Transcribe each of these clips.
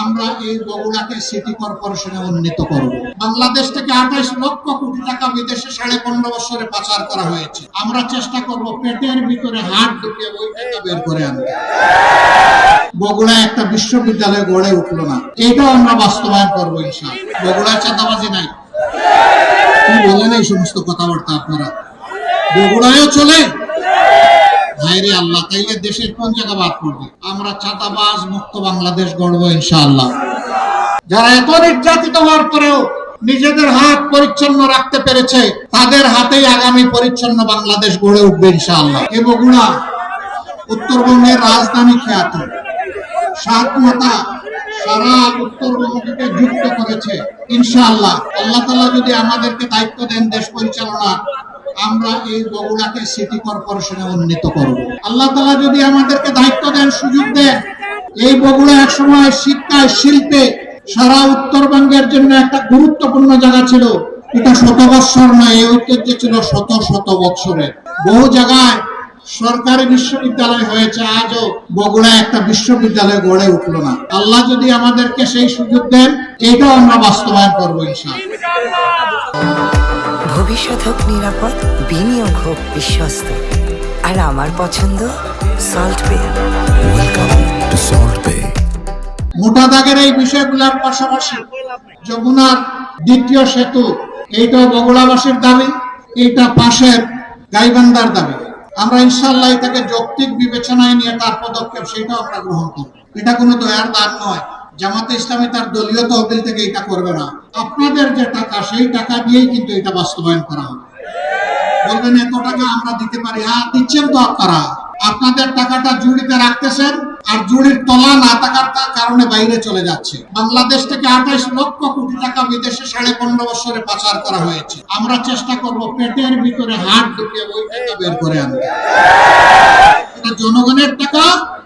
আমরা এই বগুড়াকে সিটি কর্পোরেশনে উন্নীত করব। বাংলাদেশ থেকে 28 লক্ষ কোটি টাকা বিদেশে 15.5 বছরে পাচার করা হয়েছে। আমরা চেষ্টা করব পেটের ভিতরে হাত ঢুকিয়ে ওই টাকা বের করে আনতে। বগুড়ায় একটা বিশ্ববিদ্যালয় গড়ে উঠলো না, এটাও আমরা বাস্তবায়ন করবো ইনশাআল্লাহ। বগুড়ায় চাঁদাবাজি নাই, কি বলেন এই সমস্ত কথাবার্তা আপনারা? বগুড়ায়ও চলে? ভাইরে আল্লাহ, তাইলে দেশের কোন জায়গা বাদ পড়বে? আমরা চাঁদাবাজ মুক্ত বাংলাদেশ গড়বো ইনশাআল্লাহ। যারা এত নির্যাতিত হওয়ার পরেও নিজেদের হাত পরিচ্ছন্ন রাখতে পেরেছে, তাদের হাতেই আগামী পরিচ্ছন্ন বাংলাদেশ গড়ে উঠবে ইনশাআল্লাহ। এই বগুড়া উত্তরবঙ্গের রাজধানী খ্যাত, স্বাধীনতা সারা উত্তরবঙ্গকে যুক্ত করেছে ইনশাআল্লাহ। আল্লাহ তাআলা যদি আমাদেরকে দায়িত্ব দেন দেশ পরিচালনা, আমরা এই বগুড়াকে সিটি কর্পোরেশনে উন্নীত করব। আল্লাহ তাআলা যদি আমাদেরকে দায়িত্ব দেন, সুযোগ দেন, এই বগুড়া একসময় শিক্ষায় শিল্পে সারা উত্তরবঙ্গের জন্য একটা গুরুত্বপূর্ণ জায়গা ছিল। এটা 100 বছর নয়, এই ঐতিহ্য ছিল শত শত বছরের। বহু জায়গায় সরকারি বিশ্ববিদ্যালয় হয়েছে, আজও বগুড়ায় একটা বিশ্ববিদ্যালয় গড়ে উঠলো না। আল্লাহ যদি আমাদেরকে সেই সুযোগ দেন, এটাও আমরা বাস্তবায়ন করবো ইনশাআল্লাহ। ভবিষ্যৎ হোক নিরাপদ, বিনিয়োগ হোক বিশ্বস্ত, আর আমার পছন্দ সল্ট বে। ওয়েলকাম টু সল্ট বে। মোটা দাগের এই বিষয়গুলোর পাশাপাশি যমুনার দ্বিতীয় সেতু, এইটাও বগুড়াবাসীর দাবি, এইটা পাশের গাইবান্ধার দাবি। আমরা ইনশাআল্লাহ এটাকে যৌক্তিক বিবেচনায় নিয়ে তার পদক্ষেপ সেটাও আমরা গ্রহণ করব। এটা কোনো দয়ার দান নয়। জামাতে ইসলামী তার দলীয় তহবিল থেকে এটা করবে না। আপনাদের যে টাকা, সেই টাকা দিয়েই কিন্তু এটা বাস্তবায়ন করা হবে। বলবেন এত টাকা আমরা দিতে পারি? হ্যাঁ, দিচ্ছেন তো আপনারা। আপনাদের টাকাটা জুড়িতে রাখতেছেন, আর জুড়ির তলা না থাকার কারণে বাইরে চলে যাচ্ছে। বাংলাদেশ থেকে 28 লক্ষ কোটি টাকা বিদেশে 15.5 বছরে পাচার করা হয়েছে। আমরা চেষ্টা করব পেটের ভিতরে হাত ঢুকিয়ে ওই টাকা বের করে আনতে। এটা জনগণের টাকা,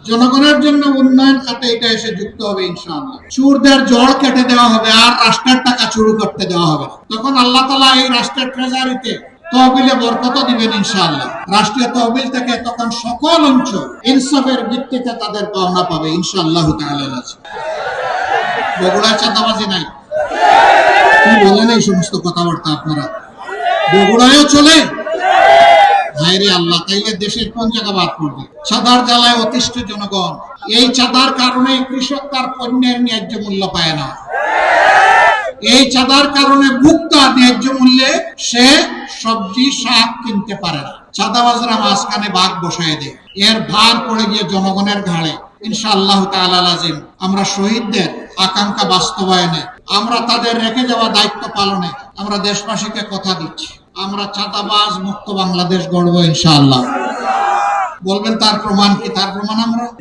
জনগণের জন্য উন্নয়ন খাতে এটা এসে যুক্ত হবে ইনশাআল্লাহ। চোরদের জড় কেটে দেওয়া হবে, আর রাষ্ট্রের টাকা চুরি করতে দেওয়া হবে। তখন আল্লাহ তাআলা এই রাষ্ট্রের ট্রেজারিতে তহবিলে বরকত দিবেন ইনশাআল্লাহ। রাষ্ট্রীয় তহবিল থেকে তখন সকল অঞ্চল ইনসাফের ভিত্তিতে তাদের পাওনা পাবে ইনশাআল্লাহ তাআলা। বগুড়ায় চাঁদাবাজি নাই, কি বলেন এই সমস্ত কথাবার্তা আপনারা? বগুড়ায়ও চলে? ভাইরে আল্লাহ, তাইলে দেশের কোন জায়গা বাদ পড়বে? চাঁদার জ্বালায় অতিষ্ঠ জনগণ। এই চাঁদার কারণে কৃষক তার পণ্যের ন্যায্য মূল্য পায় না। এই চাঁদার কারণে ভোক্তা ন্যায্য মূল্যে সে সবজি শাক কিনতে পারে না। চাঁদাবাজরা মাঝখানে বাঘ বসায় দেয়, এর ভার পড়ে গিয়ে জনগণের ঘাড়ে। ইনশাআল্লাহ তাআলা লাজিম আমরা শহীদদের আকাঙ্ক্ষা বাস্তবায়নে, আমরা তাদের রেখে যাওয়া দায়িত্ব পালনে আমরা দেশবাসীকে কথা দিচ্ছি, আমরা চাঁদাবাজ মুক্ত বাংলাদেশ গড়বো ইনশাআল্লাহ। বলবেন তার প্রমাণ কি? তার প্রমাণ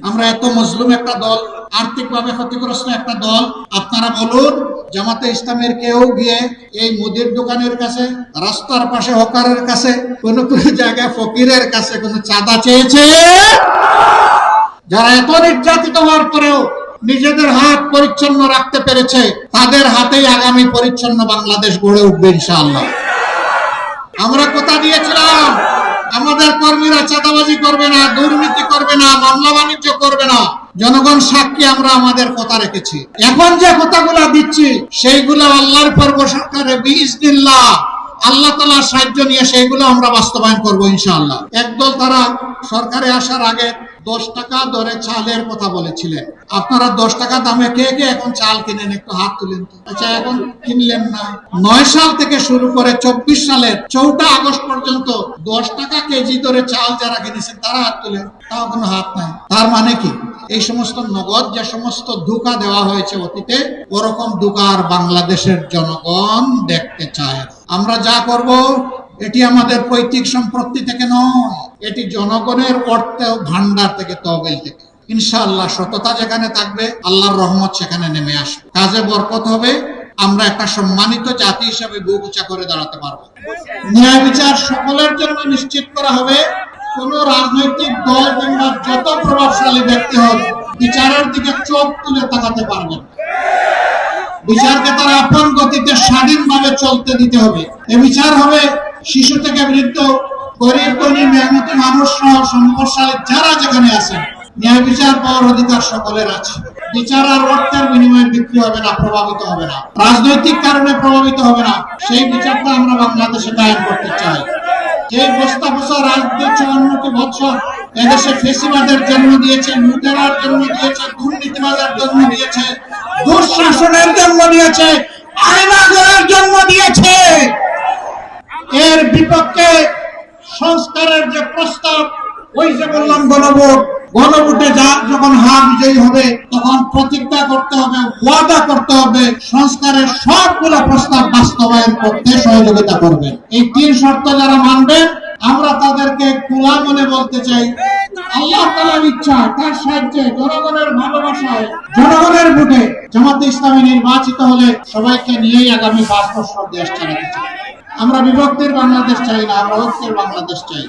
আমরা এত মজলুম একটা দল, আর্থিকভাবে ক্ষতিগ্রস্ত একটা দল। আপনারা বলুন, জামাতে ইসলামের কেউ গিয়ে এই মুদির দোকানের কাছে, রাস্তার পাশে হকারের কাছে, কোন কোন জায়গায় ফকিরের কাছে কোন চাঁদা চেয়েছে? যারা এত নির্যাতিত হওয়ার পরেও নিজেদের হাত পরিচ্ছন্ন রাখতে পেরেছে, তাদের হাতেই আগামী পরিচ্ছন্ন বাংলাদেশ গড়ে উঠবে ইনশাআল্লাহ। আমরা কথা দিয়েছিলাম আমাদের কর্মীরা চাঁদাবাজি করবে না, দুর্নীতি করবে না, মামলা বাণিজ্য করবে না। জনগণ সাক্ষী, আমরা আমাদের কথা রেখেছি। এখন যে কথাগুলো দিচ্ছি সেইগুলো আল্লাহর উপর ভরসা করে বিইজনিল্লাহ আল্লাহ তাআলার সাহায্য নিয়ে সেইগুলো আমরা বাস্তবায়ন করব ইনশাআল্লাহ। একদল তারা সরকারে আসার আগে 10 টাকা দরে চালের কথা বলেছিলেন। আপনারা 10 টাকা দামে কে কে এখন চাল কিনেন? একটু হাত তুলেন তো। আচ্ছা, এখন কিনলেন না। 9 সাল থেকে শুরু করে 24 সালের 4 আগস্ট পর্যন্ত 10 টাকা কেজি দরে চাল যারা কিনেছেন তারা হাত তুলেন, তাও কোনো হাত নাই। তার মানে কি? এই সমস্ত নগদ যে সমস্ত ধোঁকা দেওয়া হয়েছে অতীতে, ওরকম ধোঁকা আর বাংলাদেশের জনগণ দেখতে চায়। আমরা যা করব এটি আমাদের পৈতৃক সম্পত্তি থেকে নয়, এটি জনগণের অর্থ ভান্ডার থেকে, তহবিল থেকে। ইনশাআল্লাহ সততা যেখানে থাকবে আল্লাহর রহমত সেখানে নেমে আসবে, কাজে বরকত হবে। আমরা একটা সম্মানিত জাতি হিসেবে বুক উঁচা করে দাঁড়াতে পারবো। ন্যায় বিচার সকলের জন্য নিশ্চিত করা হবে। কোন রাজনৈতিক দল কিংবা যত প্রভাবশালী ব্যক্তি হোক বিচারের দিকে চোখ তুলে তাকাতে পারবেন। বিচারকে তার আপন গতিতে স্বাধীনভাবে চলতে দিতে হবে। এ বিচার হবে শিশু থেকে বৃদ্ধ, গরিব ধনী মেহনতি মানুষ সহ সম্পদশালী যারা যেখানে আছেন, ন্যায় বিচার পাওয়ার অধিকার সকলের আছে। বিচার আর অর্থের বিনিময়ে বিক্রি হবে না, প্রভাবিত হবে না, রাজনৈতিক কারণে প্রভাবিত হবে না, সেই বিচারটা আমরা বাংলাদেশে কায়েম করতে চাই। যে বস্তা রাজনীতি 54টি বছর এদেশে ফেসিবাদের জন্ম দিয়েছে, লুটেরার জন্ম দিয়েছে, দুর্নীতিবাজের জন্ম দিয়েছে, দুঃশাসনের জন্ম দিয়েছে, আয়নাগরের জন্ম দিয়েছে, এর বিপক্ষে সংস্কারের যে প্রস্তাব, ওই যে বললাম গণভোটে যখন বিজয়ী হবে তখন প্রতিজ্ঞা করতে হবে, ওয়াদা করতে হবে, সংস্কারের সবগুলো প্রস্তাব বাস্তবায়ন করতে সহযোগিতা করবেন। এই 3 শর্ত যারা মানবেন আমরা তাদেরকে খোলা মনে বলতে চাই, আল্লাহ তাআলার ইচ্ছা, তার সাহায্যে, জনগণের ভালোবাসায়, জনগণের ভোটে জামাতে ইসলামী নির্বাচিত হলে সবাইকে নিয়েই আগামী 5 বছর দেশ চালাতে চাই। আমরা বিভক্তির বাংলাদেশ চাই না, আমরা ঐক্যের বাংলাদেশ চাই।